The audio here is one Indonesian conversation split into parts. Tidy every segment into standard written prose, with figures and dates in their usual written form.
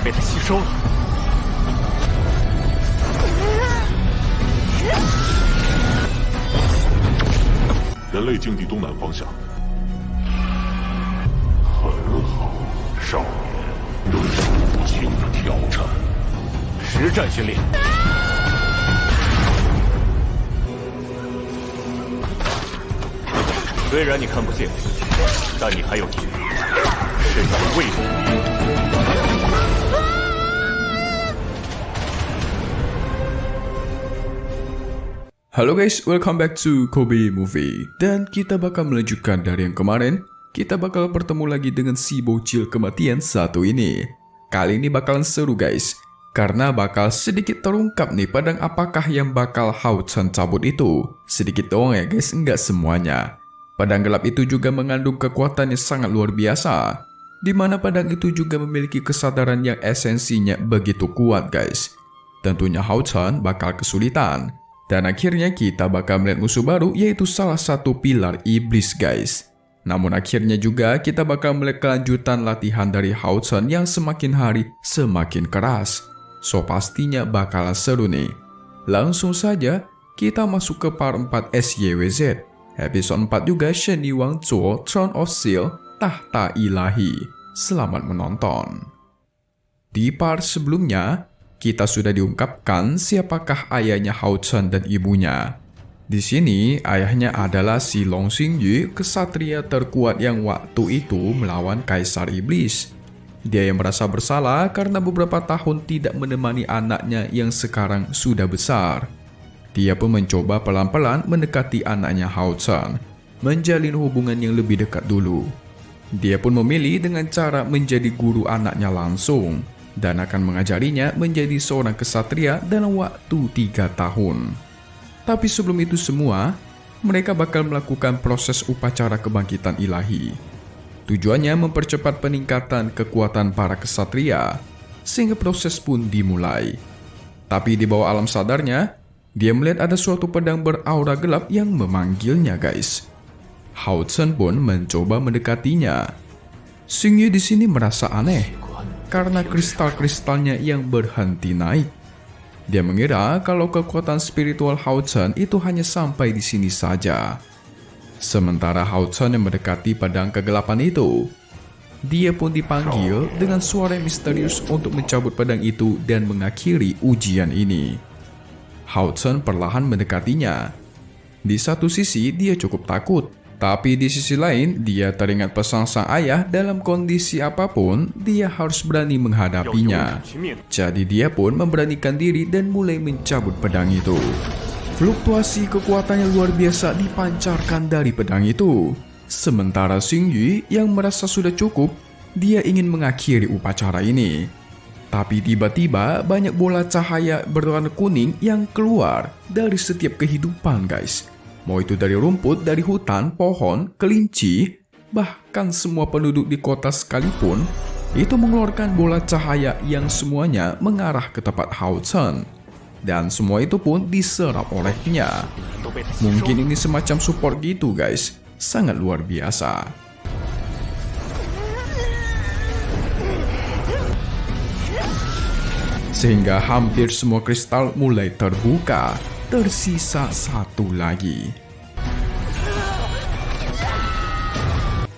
被它吸收了。人类境地东南方向。很好，少年，这是无情的挑战。实战训练。虽然你看不见，但你还有体力，是你未卜。Halo guys, welcome back to Kobe Movie. Dan kita bakal melanjutkan dari yang kemarin. Kita bakal bertemu lagi dengan si bocil kematian satu ini. Kali ini bakalan seru guys, karena bakal sedikit terungkap nih pedang apakah yang bakal Hao Chen cabut itu. Sedikit doang ya guys, enggak semuanya. Pedang gelap itu juga mengandung kekuatan yang sangat luar biasa, di mana pedang itu juga memiliki kesadaran yang esensinya begitu kuat guys. Tentunya Hao Chen bakal kesulitan. Dan akhirnya kita bakal melihat musuh baru, yaitu salah satu pilar iblis guys. Namun akhirnya juga kita bakal melihat kelanjutan latihan dari Hao Chen yang semakin hari semakin keras. So pastinya bakalan seru nih. Langsung saja kita masuk ke part 4 SYWZ. Episode 4 juga Shen Yuang Zuo Throne of Steel Tahta Ilahi. Selamat menonton. Di part sebelumnya, kita sudah diungkapkan siapakah ayahnya Hao Chen dan ibunya. Di sini, ayahnya adalah si Long Xingyu, kesatria terkuat yang waktu itu melawan Kaisar Iblis. Dia yang merasa bersalah karena beberapa tahun tidak menemani anaknya yang sekarang sudah besar. Dia pun mencoba pelan-pelan mendekati anaknya Hao Chen, menjalin hubungan yang lebih dekat dulu. Dia pun memilih dengan cara menjadi guru anaknya langsung, dan akan mengajarinya menjadi seorang kesatria dalam waktu 3 tahun. Tapi sebelum itu semua, mereka bakal melakukan proses upacara kebangkitan ilahi. Tujuannya mempercepat peningkatan kekuatan para kesatria, sehingga proses pun dimulai. Tapi di bawah alam sadarnya, dia melihat ada suatu pedang beraura gelap yang memanggilnya guys. Hao Chen pun mencoba mendekatinya. Xingyu di sini merasa aneh, karena kristal-kristalnya yang berhenti naik. Dia mengira kalau kekuatan spiritual Hao Chen itu hanya sampai di sini saja. Sementara Hao Chen yang mendekati pedang kegelapan itu, dia pun dipanggil dengan suara yang misterius untuk mencabut pedang itu dan mengakhiri ujian ini. Hao Chen perlahan mendekatinya. Di satu sisi dia cukup takut, tapi di sisi lain, dia teringat pesan sang ayah dalam kondisi apapun, dia harus berani menghadapinya. Jadi dia pun memberanikan diri dan mulai mencabut pedang itu. Fluktuasi kekuatan yang luar biasa dipancarkan dari pedang itu. Sementara Xingyu yang merasa sudah cukup, dia ingin mengakhiri upacara ini. Tapi tiba-tiba banyak bola cahaya berwarna kuning yang keluar dari setiap kehidupan guys. Mau itu dari rumput, dari hutan, pohon, kelinci, bahkan semua penduduk di kota sekalipun, itu mengeluarkan bola cahaya yang semuanya mengarah ke tempat Hao Chen. Dan semua itu pun diserap olehnya. Mungkin ini semacam support gitu guys, sangat luar biasa. Sehingga hampir semua kristal mulai terbuka. Tersisa satu lagi.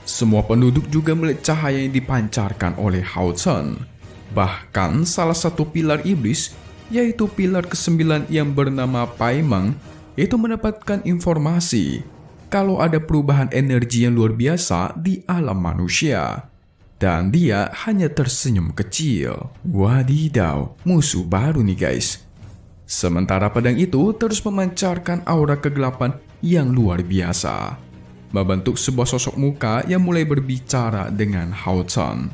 Semua penduduk juga melihat cahaya yang dipancarkan oleh Hao Chen. Bahkan salah satu pilar iblis, yaitu pilar ke-9 yang bernama Pai Meng, itu mendapatkan informasi kalau ada perubahan energi yang luar biasa di alam manusia. Dan dia hanya tersenyum kecil. Wadidaw, musuh baru nih guys. Sementara pedang itu terus memancarkan aura kegelapan yang luar biasa, membentuk sebuah sosok muka yang mulai berbicara dengan Hao Chen.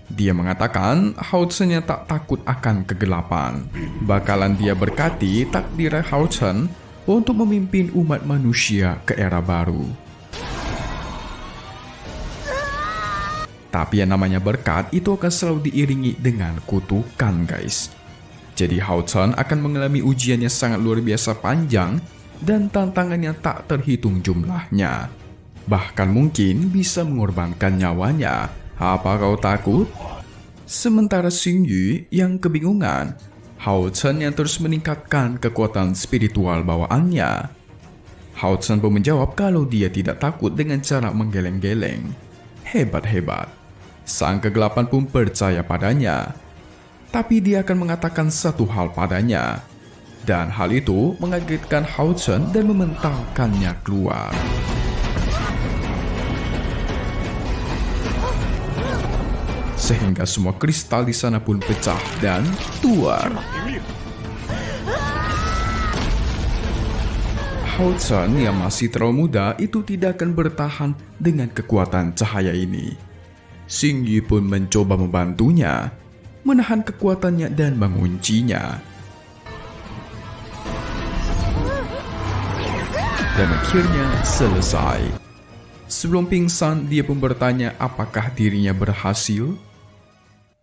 Dia mengatakan Hao Chen yang tak takut akan kegelapan. Bakalan dia berkati takdir Hao Chen untuk memimpin umat manusia ke era baru. Tapi yang namanya berkat itu akan selalu diiringi dengan kutukan guys. Jadi Hao Chen akan mengalami ujian yang sangat luar biasa panjang dan tantangan yang tak terhitung jumlahnya. Bahkan mungkin bisa mengorbankan nyawanya. Apa kau takut? Sementara Xing Yu yang kebingungan, Hao Chen yang terus meningkatkan kekuatan spiritual bawaannya. Hao Chen pun menjawab kalau dia tidak takut dengan cara menggeleng-geleng. Hebat-hebat. Sang kegelapan pun percaya padanya. Tapi dia akan mengatakan satu hal padanya. Dan hal itu mengagetkan Hao Chen dan mementalkannya keluar. Sehingga semua kristal di sana pun pecah dan keluar. Hao Chen yang masih terlalu muda itu tidak akan bertahan dengan kekuatan cahaya ini. Xing Yu pun mencoba membantunya, menahan kekuatannya dan menguncinya. Dan akhirnya selesai. Sebelum pingsan, dia pun bertanya apakah dirinya berhasil.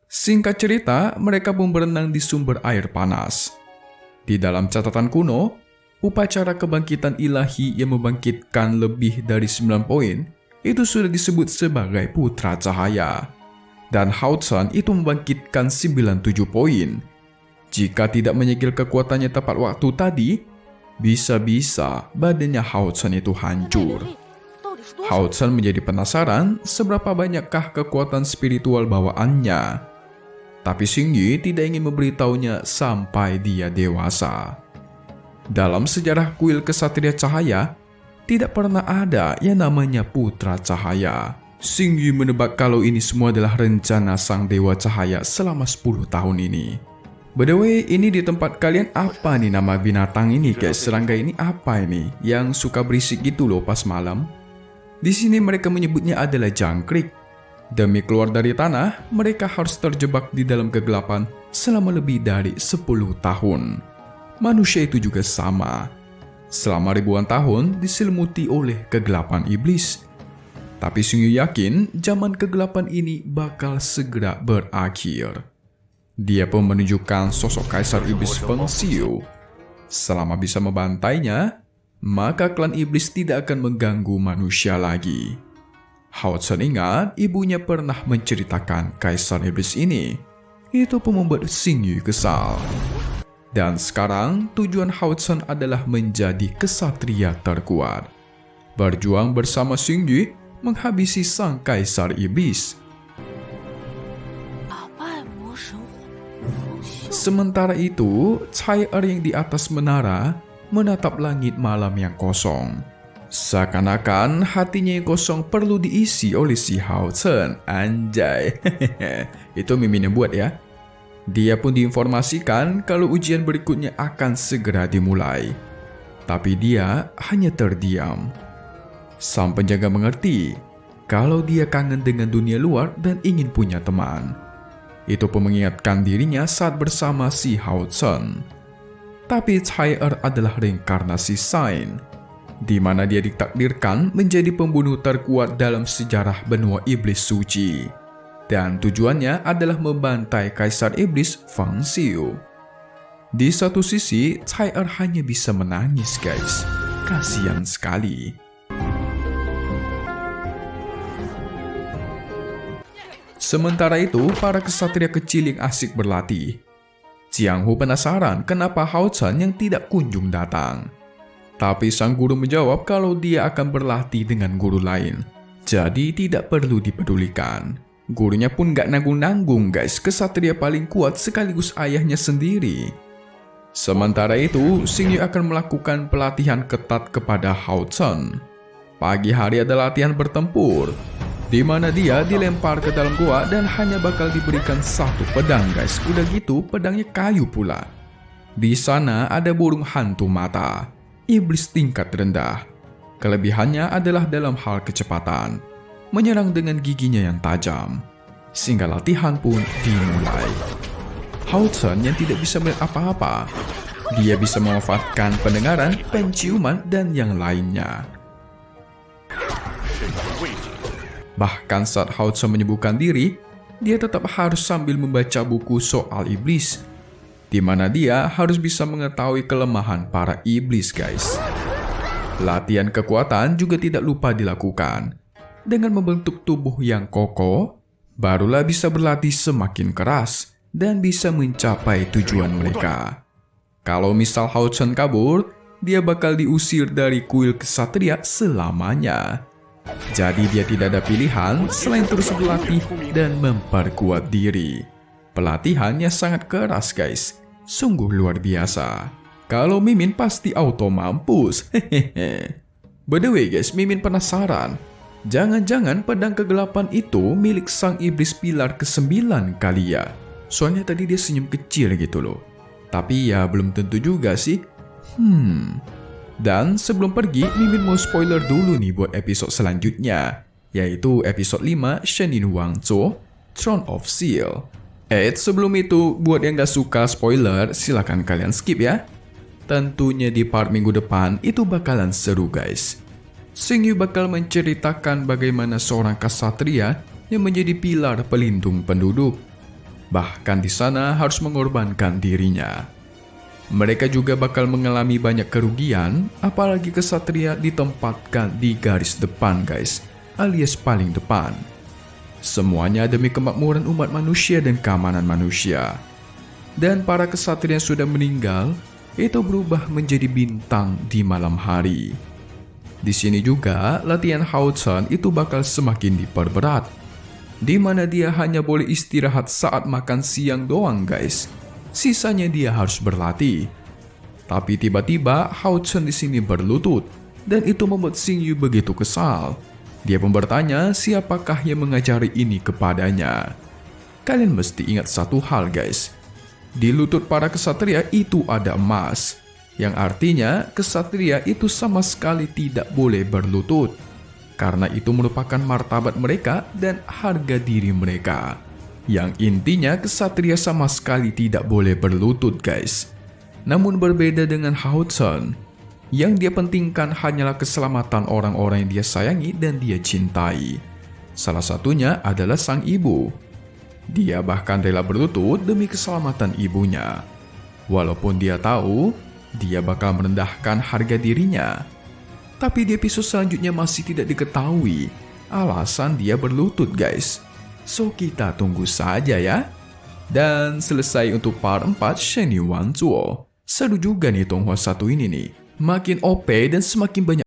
Singkat cerita, mereka pun berenang di sumber air panas. Di dalam catatan kuno, upacara kebangkitan ilahi yang membangkitkan lebih dari 9 poin itu sudah disebut sebagai Putra Cahaya. Dan Hao Chen itu membangkitkan 97 poin. Jika tidak menyegel kekuatannya tepat waktu tadi, bisa-bisa badannya Hao Chen itu hancur. Hao Chen menjadi penasaran seberapa banyakkah kekuatan spiritual bawaannya. Tapi Xing Yu tidak ingin memberitahunya sampai dia dewasa. Dalam sejarah kuil Kesatria Cahaya, tidak pernah ada yang namanya Putra Cahaya. Xing Yu menebak kalau ini semua adalah rencana Sang Dewa Cahaya selama 10 tahun ini. By the way, ini di tempat kalian apa nih nama binatang ini guys? Serangga ini apa ini? Yang suka berisik gitu loh pas malam. Di sini mereka menyebutnya adalah jangkrik. Demi keluar dari tanah, mereka harus terjebak di dalam kegelapan selama lebih dari 10 tahun. Manusia itu juga sama. Selama ribuan tahun diselimuti oleh kegelapan iblis. Tapi Xing Yu yakin zaman kegelapan ini bakal segera berakhir. Dia pun menunjukkan sosok Kaisar Iblis Feng Xiu. Selama bisa membantainya, maka klan iblis tidak akan mengganggu manusia lagi. Hao Chen ingat ibunya pernah menceritakan Kaisar Iblis ini. Itu pun membuat Xing Yu kesal. Dan sekarang tujuan Hao Chen adalah menjadi kesatria terkuat. Berjuang bersama Xing Yu menghabisi sang Kaisar Iblis. Sementara itu, Cai Er yang di atas menara menatap langit malam yang kosong. Seakan-akan hatinya yang kosong perlu diisi oleh si Hao Chen. Anjay. Itu Mimin yang buat ya. Dia pun diinformasikan kalau ujian berikutnya akan segera dimulai. Tapi dia hanya terdiam. Sang penjaga mengerti kalau dia kangen dengan dunia luar dan ingin punya teman. Itu pun mengingatkan dirinya saat bersama si Hao Chen. Tapi Cai Er adalah reinkarnasi Sain, di mana dia ditakdirkan menjadi pembunuh terkuat dalam sejarah benua iblis suci. Dan tujuannya adalah membantai Kaisar Iblis Feng Xiu. Di satu sisi, Cai Er hanya bisa menangis guys. Kasihan sekali. Sementara itu, para kesatria kecil yang asik berlatih. Jiang Hu penasaran kenapa Hao Chen yang tidak kunjung datang. Tapi sang guru menjawab kalau dia akan berlatih dengan guru lain. Jadi tidak perlu dipedulikan. Gurunya pun gak nanggung-nanggung guys, kesatria paling kuat sekaligus ayahnya sendiri. Sementara itu, Xing Yu akan melakukan pelatihan ketat kepada Hao Chen. Pagi hari ada latihan bertempur, di mana dia dilempar ke dalam gua dan hanya bakal diberikan satu pedang guys. Udah gitu pedangnya kayu pula. Di sana ada burung hantu mata, iblis tingkat rendah. Kelebihannya adalah dalam hal kecepatan, menyerang dengan giginya yang tajam. Sehingga latihan pun dimulai. Hao Chen yang tidak bisa melihat apa-apa, dia bisa memanfaatkan pendengaran, penciuman, dan yang lainnya. Bahkan saat Hao Chen menyembuhkan diri, dia tetap harus sambil membaca buku soal iblis, di mana dia harus bisa mengetahui kelemahan para iblis guys. Latihan kekuatan juga tidak lupa dilakukan, dengan membentuk tubuh yang kokoh, barulah bisa berlatih semakin keras dan bisa mencapai tujuan mereka. Kalau misal Hao Chen kabur, dia bakal diusir dari kuil kesatria selamanya. Jadi dia tidak ada pilihan selain terus berlatih dan memperkuat diri. Pelatihannya sangat keras guys, sungguh luar biasa. Kalau Mimin pasti auto mampus. Hehehe. By the way guys, Mimin penasaran. Jangan-jangan pedang kegelapan itu milik sang iblis pilar ke-9 kali ya? Soalnya tadi dia senyum kecil gitu loh. Tapi ya belum tentu juga sih. Dan sebelum pergi, Mimin mau spoiler dulu nih buat episode selanjutnya, yaitu episode 5 Shenin Wangzuo, Throne of Steel. Sebelum itu, buat yang gak suka spoiler, silahkan kalian skip ya. Tentunya di part minggu depan itu bakalan seru guys. Xing Yu bakal menceritakan bagaimana seorang ksatria yang menjadi pilar pelindung penduduk. Bahkan di sana harus mengorbankan dirinya. Mereka juga bakal mengalami banyak kerugian, apalagi ksatria ditempatkan di garis depan guys, alias paling depan. Semuanya demi kemakmuran umat manusia dan keamanan manusia. Dan para ksatria yang sudah meninggal, itu berubah menjadi bintang di malam hari. Di sini juga, latihan Hao Chen itu bakal semakin diperberat, di mana dia hanya boleh istirahat saat makan siang doang guys. Sisanya dia harus berlatih. Tapi tiba-tiba Hao Chen di sini berlutut dan itu membuat Xing Yu begitu kesal. Dia pun bertanya siapakah yang mengajari ini kepadanya. Kalian mesti ingat satu hal guys. Di lutut para ksatria itu ada emas, yang artinya ksatria itu sama sekali tidak boleh berlutut. Karena itu merupakan martabat mereka dan harga diri mereka. Yang intinya ksatria sama sekali tidak boleh berlutut guys. Namun berbeda dengan Hao Chen, yang dia pentingkan hanyalah keselamatan orang-orang yang dia sayangi dan dia cintai. Salah satunya adalah sang ibu. Dia bahkan rela berlutut demi keselamatan ibunya. Walaupun dia tahu, dia bakal merendahkan harga dirinya. Tapi di episode selanjutnya masih tidak diketahui alasan dia berlutut guys. So kita tunggu saja ya. Dan selesai untuk part 4 Shenin Wangzuo. Seru juga nih Tonghua 1 ini nih. Makin OP dan semakin banyak